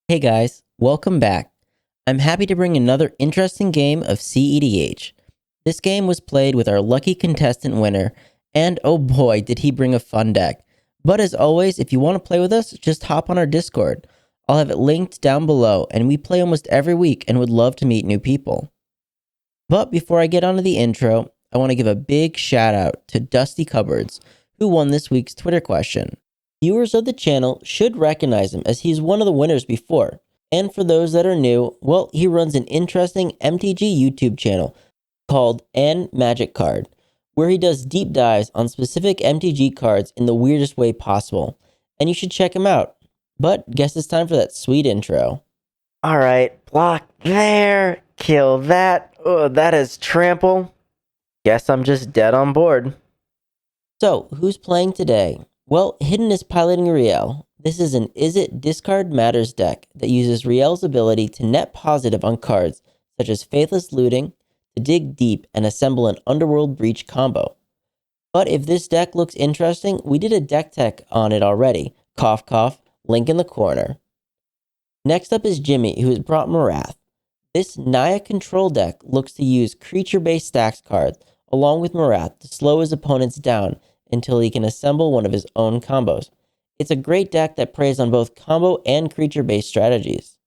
Hey guys, welcome back. I'm happy to bring another interesting game of CEDH. This game was played with our lucky contestant winner, and oh boy, did he bring a fun deck. But as always, if you want to play with us, just hop on our Discord. I'll have it linked down below, and we play almost every week and would love to meet new people. But before I get onto the intro, I want to give a big shout out to Dusty Cupboards, who won this week's Twitter question. Viewers of the channel should recognize him as he's one of the winners before. And for those that are new, well, he runs an interesting mtga YouTube channel called An Magic Card, where he does deep dives on specific mtg cards in the weirdest way possible. And you should check him out. But guess it's time for that sweet intro. Alright, block there, kill that. Oh, that is trample. Guess I'm just dead on board. So, who's playing today? Well, Hidden is piloting Rielle. This is an Is It Discard Matters deck that uses Rielle's ability to net positive on cards such as Faithless Looting, to dig deep and assemble an Underworld Breach combo. But if this deck looks interesting, we did a deck tech on it already. Cough cough, link in the corner. Next up is Jimmy, who has brought Marath. This Naya control deck looks to use creature-based stax cards along with Marath to slow his opponents down until he can assemble one of his own combos. It's a great deck that preys on both combo and creature-based strategies.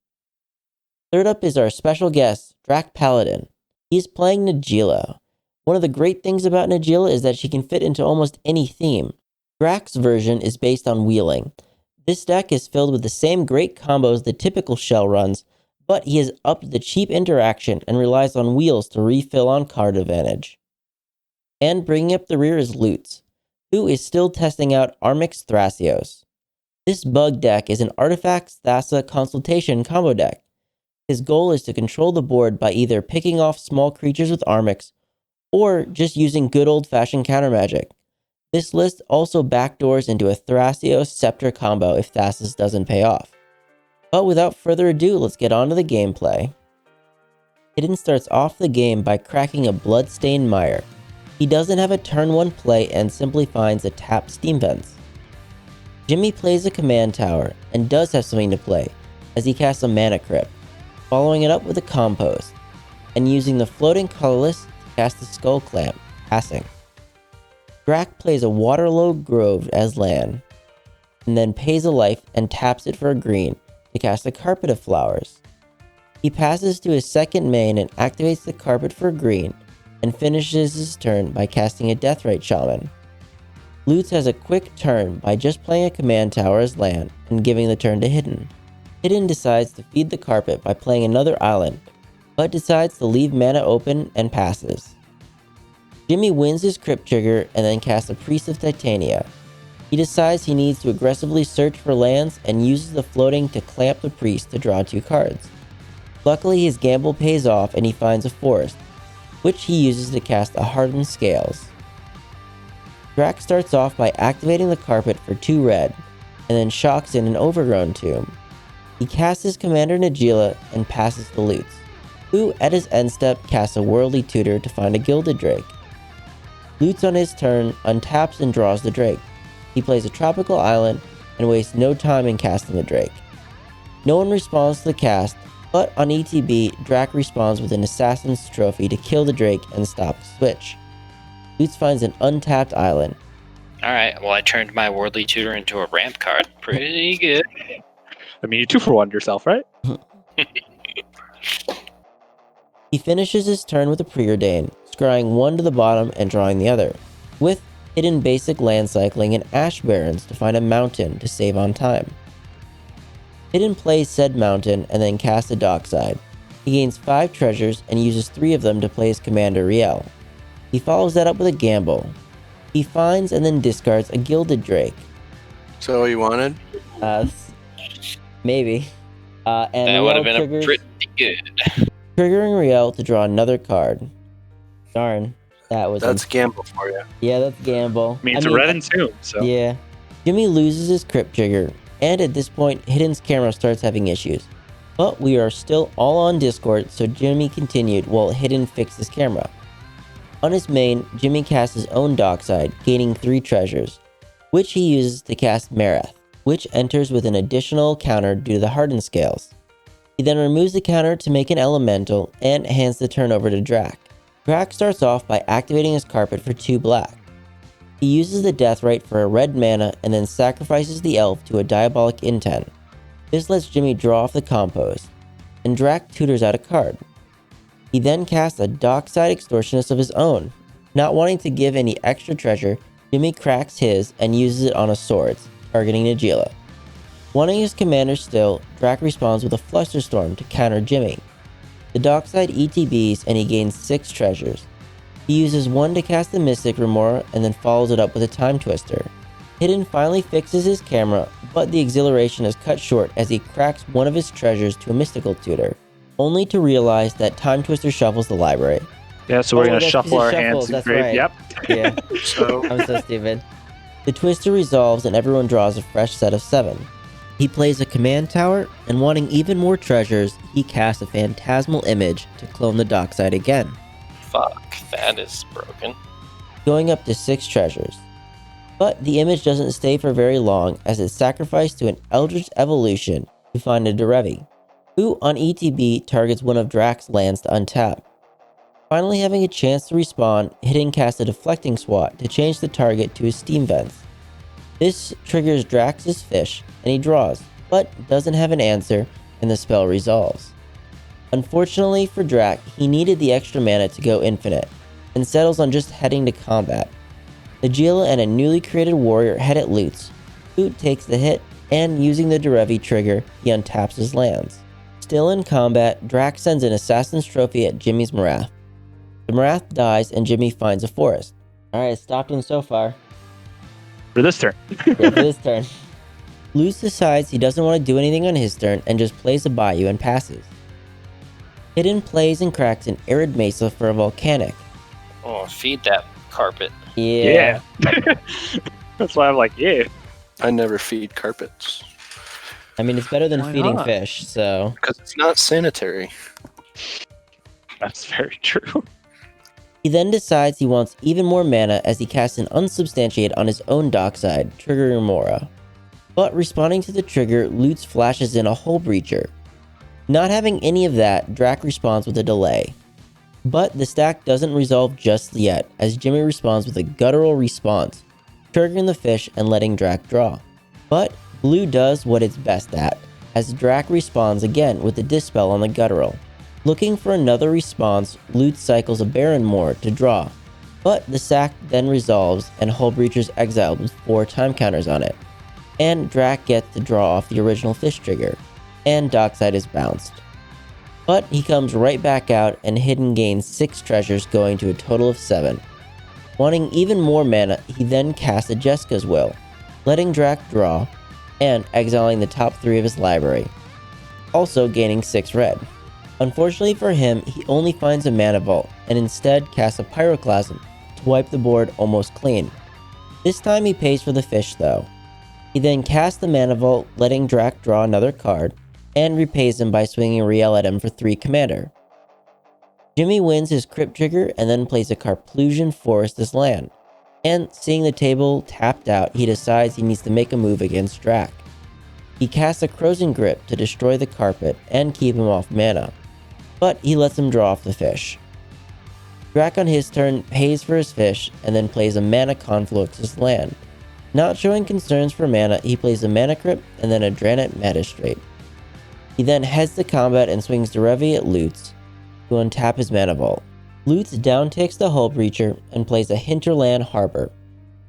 Third up is our special guest, Drac Paladin. He's playing Najeela. One of the great things about Najeela is that she can fit into almost any theme. Drac's version is based on wheeling. This deck is filled with the same great combos the typical shell runs, but he has upped the cheap interaction and relies on wheels to refill on card advantage. And bringing up the rear is Lutz, who is still testing out Armix Thrasios. This bug deck is an artifacts thassa consultation combo deck. His goal is to control the board by either picking off small creatures with Armix or just using good old-fashioned counter magic. This list also backdoors into a Thrasios Scepter combo if Thassa's doesn't pay off. But without further ado, let's get on to the gameplay. Hidden starts off the game by cracking a Bloodstained Mire. He doesn't have a turn 1 play and simply finds a tapped Steam Vents. Jimmy plays a command tower and does have something to play as he casts a Mana Crypt, following it up with a Compost, and using the floating colorless to cast a Skull Clamp, passing. Drac plays a Waterlogged Grove as land, and then pays a life and taps it for a green to cast a Carpet of Flowers. He passes to his second main and activates the Carpet for a green, and finishes his turn by casting a Deathrite Shaman. Lutz has a quick turn by just playing a command tower as land and giving the turn to Hidden. Hidden decides to feed the carpet by playing another island, but decides to leave mana open and passes. Jimmy wins his Crypt Trigger and then casts a Priest of Titania. He decides he needs to aggressively search for lands and uses the floating to clamp the Priest to draw 2 cards. Luckily his gamble pays off and he finds a forest, which he uses to cast a Hardened Scales. Drac starts off by activating the carpet for 2 red, and then shocks in an Overgrown Tomb. He casts his commander Najeela and passes to Lutz, who at his end step casts a Worldly Tutor to find a Gilded Drake. Lutz on his turn untaps and draws the Drake. He plays a Tropical Island and wastes no time in casting the Drake. No one responds to the cast, but on ETB, Drac responds with an Assassin's Trophy to kill the Drake and stop the switch. Lutz finds an untapped island. Alright, well I turned my Worldly Tutor into a ramp card. Pretty good. I mean, you 2-for-1 yourself, right? He finishes his turn with a Preordain, scrying 1 to the bottom and drawing the other, with Hidden basic land cycling and Ash Barrens to find a mountain to save on time. Hidden plays said mountain and then casts a Dockside. He gains 5 treasures and uses 3 of them to play his commander Rielle. He follows that up with a gamble. He finds and then discards a Gilded Drake. So you wanted? Maybe. And That would have Rielle been pretty good. triggering Rielle to draw another card. Darn, That's gamble for you. Yeah, that's gamble. I mean, it's a red and tomb, so. Yeah. Jimmy loses his Crypt Trigger, and at this point, Hidden's camera starts having issues. But we are still all on Discord, so Jimmy continued while Hidden fixed his camera. On his main, Jimmy casts his own Dockside, gaining 3 treasures, which he uses to cast Marath. which enters with an additional counter due to the hardened scales. He then removes the counter to make an elemental and hands the turn over to Drac. Drac starts off by activating his carpet for 2 black. He uses the deathrec for a red mana and then sacrifices the elf to a diabolic intent. This lets Jimmy draw off the compost, and Drac tutors out a card. He then casts a Dockside Extortionist of his own. Not wanting to give any extra treasure, Jimmy cracks his and uses it on a swords, targeting Najeela. Wanting his commander still, Drac responds with a Flusterstorm to counter Jimmy. The Dockside ETBs and he gains 6 treasures. He uses 1 to cast the Mystic Remora and then follows it up with a Time Twister. Hidden finally fixes his camera, but the exhilaration is cut short as he cracks one of his treasures to a Mystical Tutor, only to realize that Time Twister shuffles the library. Yeah, so we're going to shuffle our hands in grave. Right. Yep. Yeah, I'm so stupid. The Twister resolves and everyone draws a fresh set of 7. He plays a command tower, and wanting even more treasures, he casts a Phantasmal Image to clone the Dockside again. Fuck, that is broken. Going up to 6 treasures. But the image doesn't stay for very long as it's sacrificed to an Eldritch Evolution to find a Derevi, who on ETB targets one of Drac's lands to untap. Finally having a chance to respawn, Hidden casts a Deflecting Swat to change the target to his Steam Vents. This triggers Drax's fish, and he draws, but doesn't have an answer, and the spell resolves. Unfortunately for Drac, he needed the extra mana to go infinite, and settles on just heading to combat. Najeela and a newly created warrior head at Loots. Loot takes the hit, and using the Derevi trigger, he untaps his lands. Still in combat, Drac sends an Assassin's Trophy at Jimmy's Marath. The Marath dies and Jimmy finds a forest. Alright, it's stopped him so far. For this turn. Yeah, for this turn. Luz decides he doesn't want to do anything on his turn and just plays a Bayou and passes. Hidden plays and cracks an Arid Mesa for a Volcanic. Oh, feed that carpet. Yeah. That's why I'm like, yeah. I never feed carpets. I mean, it's better than Why feeding not? fish, so... Because it's not sanitary. That's very true. He then decides he wants even more mana as he casts an Unsubstantiate on his own Dockside, triggering Mora. But responding to the trigger, Lutz flashes in a Hull Breacher. Not having any of that, Drac responds with a delay. But the stack doesn't resolve just yet, as Jimmy responds with a Guttural Response, triggering the fish and letting Drac draw. But Blue does what it's best at, as Drac responds again with a Dispel on the Guttural. Looking for another response, Lutz cycles a Baron Moor to draw, but the sack then resolves and Hull Breacher's exiled with 4 time counters on it, and Drac gets to draw off the original fish trigger, and Dockside is bounced. But he comes right back out and Hidden gains 6 treasures going to a total of 7. Wanting even more mana, he then casts a Jessica's Will, letting Drac draw, and exiling the top 3 of his library, also gaining 6 red. Unfortunately for him, he only finds a mana vault, and instead casts a Pyroclasm to wipe the board almost clean. This time he pays for the fish though. He then casts the mana vault, letting Drac draw another card, and repays him by swinging Rielle at him for 3 commander. Jimmy wins his Crypt trigger and then plays a Carplusian Forest as land, and seeing the table tapped out, he decides he needs to make a move against Drac. He casts a Crozen Grip to destroy the carpet and keep him off mana, but he lets him draw off the fish. Drac on his turn pays for his fish and then plays a Mana Conflux as land. Not showing concerns for mana, he plays a Mana Crypt and then a Dranet Magistrate. He then heads to combat and swings Derevi at Lutz to untap his mana vault. Lutz downticks the Hull Breacher and plays a Hinterland Harbor.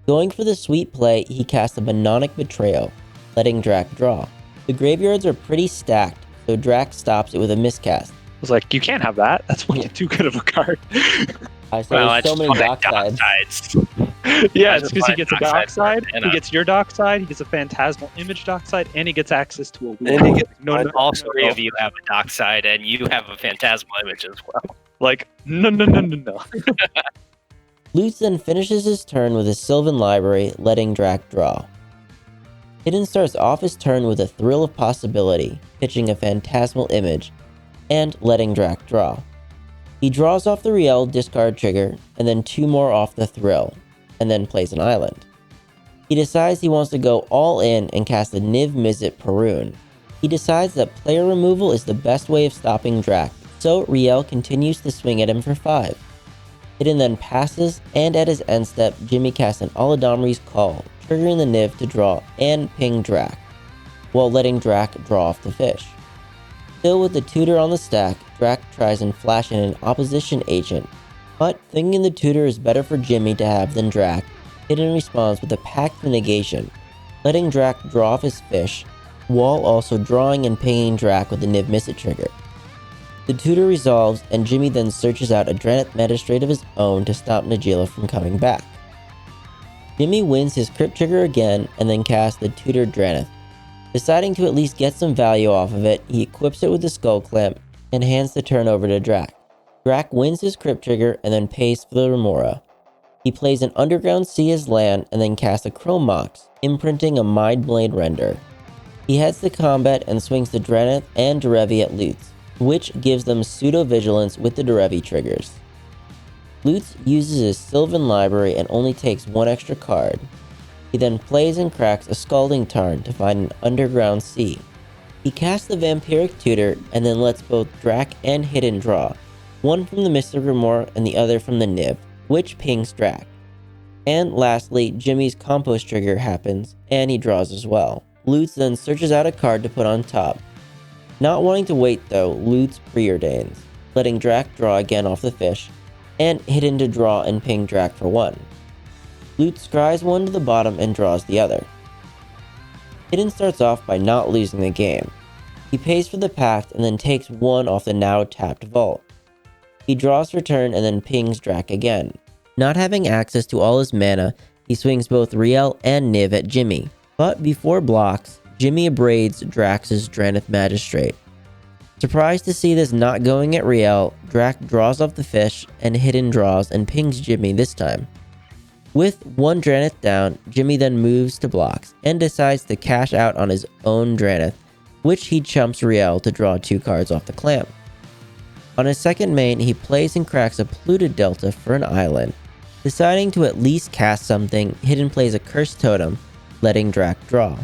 Going for the sweet play, he casts a Benonic Betrayal, letting Drac draw. The graveyards are pretty stacked, so Drac stops it with a miscast. I was like, you can't have that. That's way too good of a card. I saw so many Docksides. Yeah, it's because he gets a Dockside, Dockside, he gets your Dockside, he gets a Phantasmal Image Dockside, and he gets access to a wheel. And he gets All 3 of you have a Dockside, and you have a Phantasmal Image as well. Like, no. Lutz then finishes his turn with a Sylvan Library, letting Drac draw. Hidden starts off his turn with a Thrill of Possibility, pitching a Phantasmal Image, and letting Drac draw. He draws off the Rielle discard trigger, and then 2 more off the Thrill, and then plays an island. He decides he wants to go all in and cast a Niv Mizzet Perun. He decides that player removal is the best way of stopping Drac, so Rielle continues to swing at him for 5. Hidden then passes, and at his end step, Jimmy casts an Aladomri's Call, triggering the Niv to draw and ping Drac, while letting Drac draw off the fish. Still with the tutor on the stack, Drac tries and flash in an opposition agent, but thinking the tutor is better for Jimmy to have than Drac, Hidden responds with a Pact of Negation, letting Drac draw off his fish, while also drawing and pinging Drac with the Niv Mizzet trigger. The tutor resolves, and Jimmy then searches out a Draneth Magistrate of his own to stop Najeela from coming back. Jimmy wins his crypt trigger again and then casts the tutored Draneth. Deciding to at least get some value off of it, he equips it with the Skull Clamp and hands the turn over to Drac. Drac wins his crypt trigger and then pays for the Remora. He plays an Underground Sea as land and then casts a Chrome Mox, imprinting a Mindblade Render. He heads to combat and swings the Draneth and Derevi at Lutz, which gives them pseudo-vigilance with the Derevi triggers. Lutz uses his Sylvan library and only takes 1 extra card. He then plays and cracks a Scalding Tarn to find an Underground Sea. He casts the Vampiric Tutor and then lets both Drac and Hidden draw, one from the Mystic Remora and the other from the Niv, which pings Drac. And lastly, Jimmy's Compost trigger happens, and he draws as well. Lutz then searches out a card to put on top. Not wanting to wait though, Lutz preordains, letting Drac draw again off the fish, and Hidden to draw and ping Drac for 1. Lutz scries one to the bottom and draws the other. Hidden starts off by not losing the game. He pays for the Pact and then takes 1 off the now tapped vault. He draws for turn and then pings Drac again. Not having access to all his mana, he swings both Rielle and Niv at Jimmy, but before blocks, Jimmy abrades Drax's Draneth Magistrate. Surprised to see this not going at Rielle, Drac draws off the fish and Hidden draws and pings Jimmy this time. With 1 Draneth down, Jimmy then moves to blocks and decides to cash out on his own Draneth, which he chumps Rielle to draw 2 cards off the clamp. On his second main, he plays and cracks a Polluted Delta for an island. Deciding to at least cast something, Hidden plays a Cursed Totem, letting Drac draw.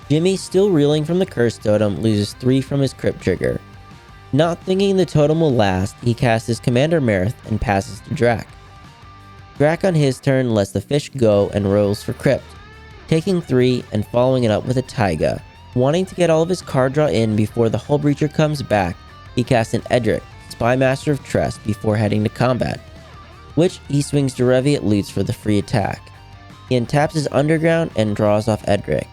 Jimmy, still reeling from the Cursed Totem, loses 3 from his crypt trigger. Not thinking the totem will last, he casts his Commander Marath and passes to Drac. Drac on his turn lets the fish go and rolls for crypt, taking 3 and following it up with a Taiga. Wanting to get all of his card draw in before the Hull Breacher comes back, he casts an Edhrec, Spymaster of Trest, before heading to combat, which he swings Derevi at Lutz for the free attack. He untaps his Underground and draws off Edhrec.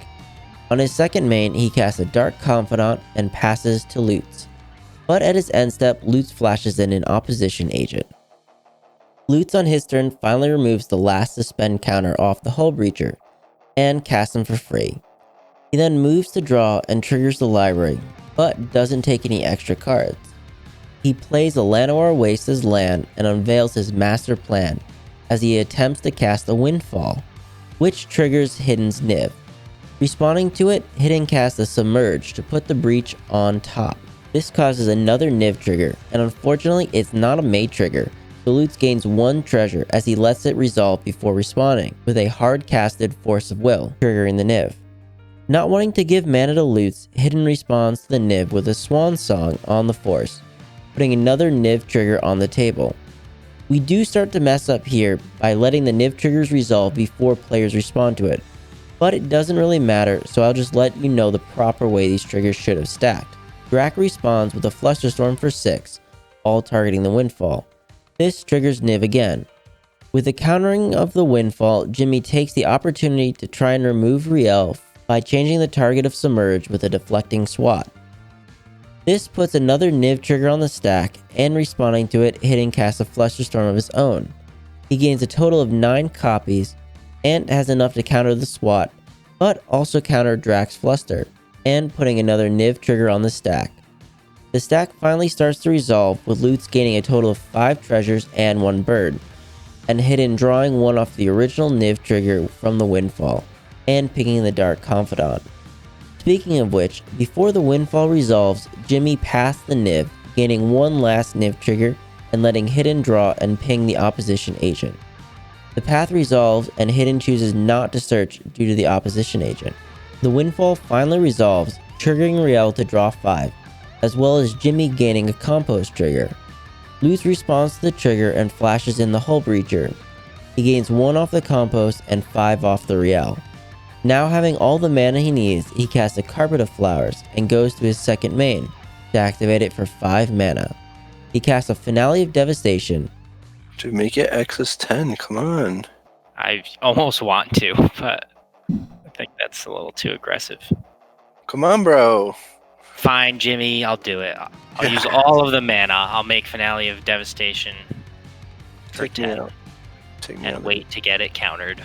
On his second main, he casts a Dark Confidant and passes to Lutz, but at his end step, Lutz flashes in an opposition agent. Lutz on his turn finally removes the last suspend counter off the Hull Breacher and casts him for free. He then moves to draw and triggers the library, but doesn't take any extra cards. He plays a Llanowar Waste as land and unveils his master plan as he attempts to cast a Windfall, which triggers Hidden's Niv. Responding to it, Hidden casts a Submerge to put the breach on top. This causes another Niv trigger, and unfortunately it's not a Mate trigger, so Lutz gains 1 treasure as he lets it resolve before responding, with a hard-casted Force of Will, triggering the Niv. Not wanting to give mana to Lutz, Hidden responds to the Niv with a Swan Song on the Force, putting another Niv trigger on the table. We do start to mess up here by letting the Niv triggers resolve before players respond to it, but it doesn't really matter, so I'll just let you know the proper way these triggers should have stacked. Drac responds with a Flusterstorm for 6, all targeting the Windfall. This triggers Niv again. With the countering of the Windfall, Jimmy takes the opportunity to try and remove Rielle by changing the target of Submerge with a deflecting swat. This puts another Niv trigger on the stack, and responding to it, Hidden casts a Flusterstorm of his own. He gains a total of 9 copies, and has enough to counter the swat, but also counter Drac's Fluster, and putting another Niv trigger on the stack. The stack finally starts to resolve, with Lutz gaining a total of 5 treasures and 1 bird, and Hidden drawing 1 off the original Niv trigger from the Windfall, and picking the Dark Confidant. Speaking of which, before the Windfall resolves, Jimmy passed the Niv, gaining 1 last Niv trigger and letting Hidden draw and ping the opposition agent. The path resolves and Hidden chooses not to search due to the opposition agent. The windfall finally resolves, triggering Rielle to draw 5, as well as Jimmy gaining a compost trigger. Lutz responds to the trigger and flashes in the Hull Breacher. He gains 1 off the compost and 5 off the Rielle. Now having all the mana he needs, he casts a Carpet of Flowers and goes to his second main to activate it for 5 mana. He casts a Finale of Devastation. Dude, make it X's 10. Come on. I almost want to, but I think that's a little too aggressive. Come on, bro. Fine, Jimmy, I'll do it. I'll use all of the mana. I'll make Finale of Devastation for Take me 10 out. Take me and out. wait to get it countered.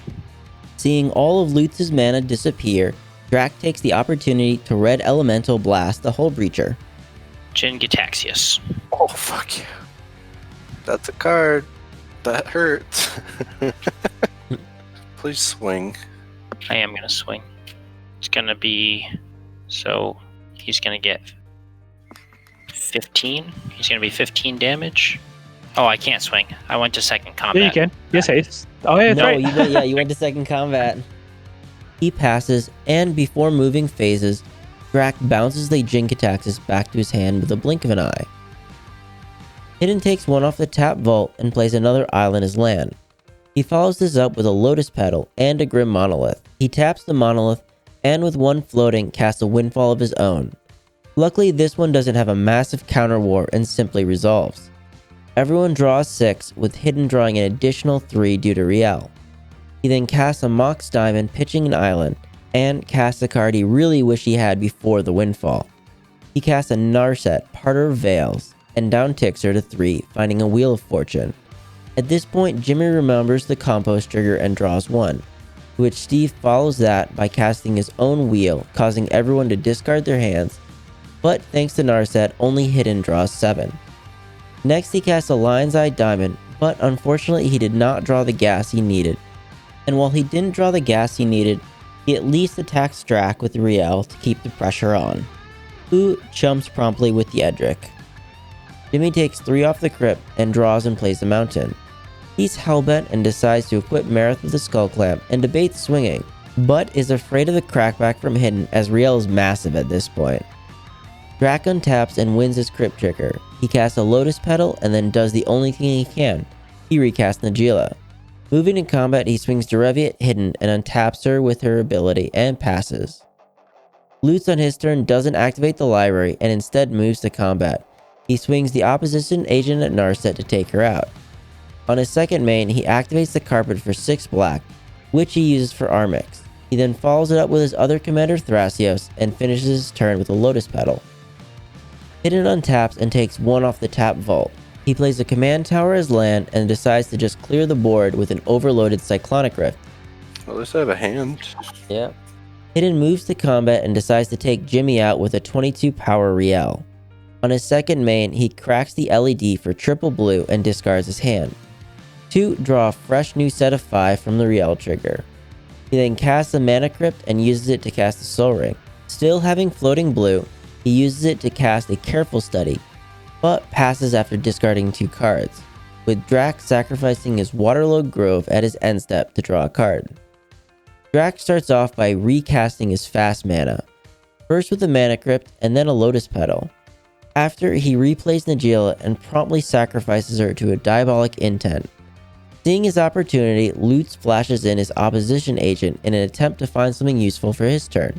Seeing all of Lutz's mana disappear, Drac takes the opportunity to Red Elemental Blast the Hull Breacher. Jin-Gitaxias. Oh, fuck you. That's a card. That hurts. Please swing. I am going to swing. It's going to be... So, he's going to get 15. He's going to be 15 damage. Oh, I can't swing. I went to second combat. Yeah, you can. Yes, haste. Oh, yeah, that's No, right. you went to second combat. He passes, and before moving phases, Drac bounces the Jin-Gitaxias back to his hand with a blink of an eye. Hidden takes 1 off the tap vault and plays another island as land. He follows this up with a Lotus Petal and a Grim Monolith. He taps the Monolith, and with 1 floating, casts a Windfall of his own. Luckily, this one doesn't have a massive counter war and simply resolves. Everyone draws 6, with Hidden drawing an additional 3 due to Rielle. He then casts a Mox Diamond, pitching an island, and casts a card he really wished he had before the Windfall. He casts a Narset, Parter of Veils, and down ticks her to 3, finding a Wheel of Fortune. At this point, Jimmy remembers the compost trigger and draws 1, which Steve follows that by casting his own wheel, causing everyone to discard their hands, but thanks to Narset, only Hidden draws 7. Next, he casts a Lion's Eye Diamond, but unfortunately he did not draw the gas he needed. And while he didn't draw the gas he needed, he at least attacks Drac with Rielle to keep the pressure on, who chumps promptly with the edhrec. Jimmy takes 3 off the crypt and draws and plays the mountain. He's hellbent and decides to equip Marath with a Skull Clamp and debates swinging, but is afraid of the crackback from Hidden as Rielle is massive at this point. Drac untaps and wins his crypt trigger. He casts a Lotus Petal and then does the only thing he can. He recasts Najeela. Moving in combat, he swings directly at Hidden and untaps her with her ability and passes. Lutz on his turn doesn't activate the library and instead moves to combat. He swings the opposition agent at Narset to take her out. On his second main, he activates the carpet for 6 black, which he uses for Armix. He then follows it up with his other commander Thrasios and finishes his turn with a Lotus Petal. Hidden untaps and takes 1 off the tap vault. He plays a command tower as land and decides to just clear the board with an overloaded Cyclonic Rift. Well, at least I have a hand. Yeah. Hidden moves to combat and decides to take Jimmy out with a 22 power Rielle. On his second main, he cracks the LED for triple blue and discards his hand. 2 draw a fresh new set of 5 from the Rielle trigger. He then casts a Mana Crypt and uses it to cast a Soul Ring. Still having floating blue, he uses it to cast a Careful Study, but passes after discarding 2 cards, with Drac sacrificing his Waterlogged Grove at his end step to draw a card. Drac starts off by recasting his fast mana, first with a Mana Crypt and then a Lotus Petal. After, he replays Najeela and promptly sacrifices her to a Diabolic Intent. Seeing his opportunity, Lutz flashes in his opposition agent in an attempt to find something useful for his turn.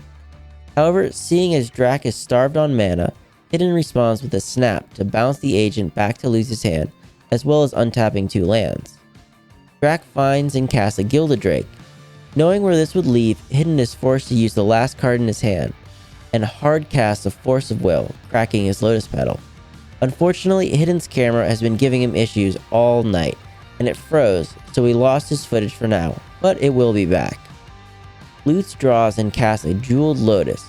However, seeing as Drac is starved on mana, Hidden responds with a snap to bounce the agent back to Lutz's hand, as well as untapping 2 lands. Drac finds and casts a Gilded Drake. Knowing where this would leave, Hidden is forced to use the last card in his hand, and hard casts a Force of Will, cracking his Lotus Petal. Unfortunately, Hidden's camera has been giving him issues all night, and it froze, so he lost his footage for now, but it will be back. Lutz draws and casts a Jeweled Lotus,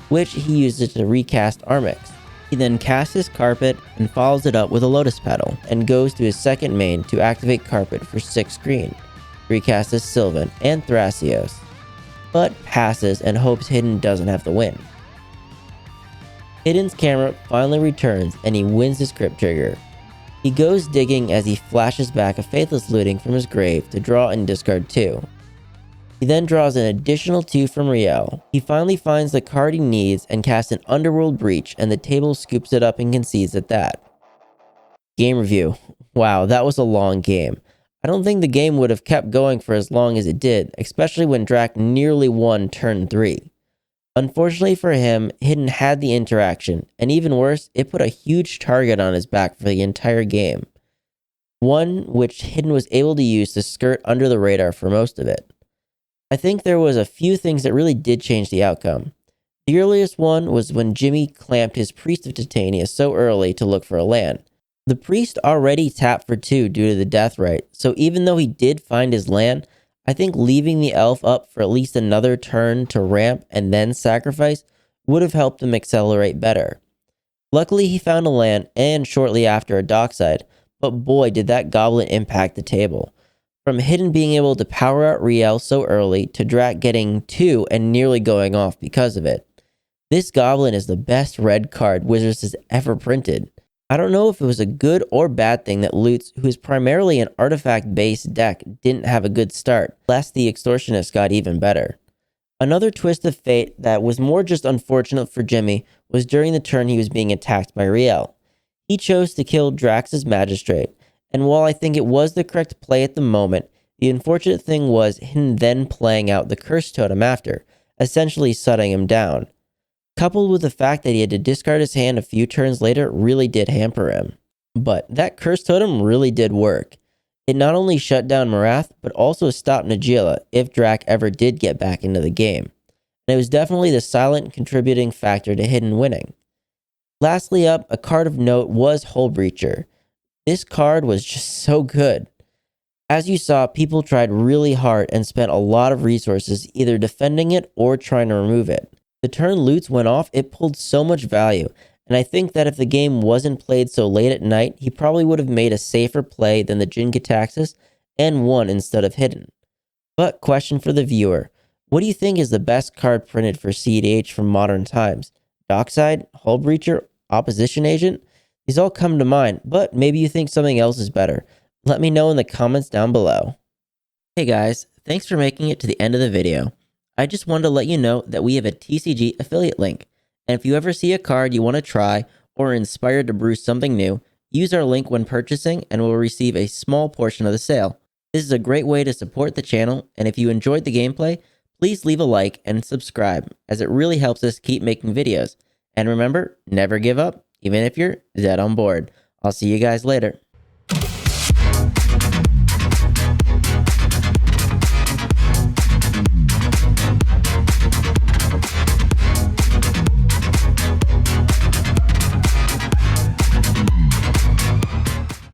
which he uses to recast Armix. He then casts his Carpet and follows it up with a Lotus Petal, and goes to his second main to activate Carpet for 6 green, recast as Sylvan and Thrasios, but passes and hopes Hidden doesn't have the win. Hidden's camera finally returns and he wins his crypt trigger. He goes digging as he flashes back a Faithless Looting from his grave to draw and discard 2. He then draws an additional 2 from Rielle. He finally finds the card he needs and casts an Underworld Breach, and the table scoops it up and concedes at that. Game review. Wow, that was a long game. I don't think the game would have kept going for as long as it did, especially when Drac nearly won turn 3. Unfortunately for him, Hidden had the interaction, and even worse, it put a huge target on his back for the entire game. One which Hidden was able to use to skirt under the radar for most of it. I think there was a few things that really did change the outcome. The earliest one was when Jimmy clamped his Priest of Titania so early to look for a land. The Priest already tapped for 2 due to the death right, so even though he did find his land, I think leaving the elf up for at least another turn to ramp and then sacrifice would have helped him accelerate better. Luckily he found a land and shortly after a dockside, but boy did that goblin impact the table. From Hidden being able to power out Rielle so early to Drac getting 2 and nearly going off because of it. This goblin is the best red card Wizards has ever printed. I don't know if it was a good or bad thing that Lutz, who is primarily an artifact-based deck, didn't have a good start, lest the Extortionist got even better. Another twist of fate that was more just unfortunate for Jimmy was during the turn he was being attacked by Rielle. He chose to kill Drax's Magistrate, and while I think it was the correct play at the moment, the unfortunate thing was him then playing out the Curse Totem after, essentially shutting him down. Coupled with the fact that he had to discard his hand a few turns later really did hamper him. But that Curse Totem really did work. It not only shut down Marath, but also stopped Najeela if Drac ever did get back into the game. And it was definitely the silent contributing factor to Hidden winning. Lastly up, a card of note was Hull Breacher. This card was just so good. As you saw, people tried really hard and spent a lot of resources either defending it or trying to remove it. The turn Lutz went off, it pulled so much value, and I think that if the game wasn't played so late at night, he probably would have made a safer play than the Jin-Gitaxias and won instead of Hidden. But question for the viewer, what do you think is the best card printed for CEDH from modern times? Dockside, Hull Breacher, Opposition Agent? These all come to mind, but maybe you think something else is better. Let me know in the comments down below. Hey guys, thanks for making it to the end of the video. I just wanted to let you know that we have a TCG affiliate link, and if you ever see a card you want to try or are inspired to brew something new, use our link when purchasing and we'll receive a small portion of the sale. This is a great way to support the channel, and if you enjoyed the gameplay, please leave a like and subscribe, as it really helps us keep making videos. And remember, never give up, even if you're dead on board. I'll see you guys later.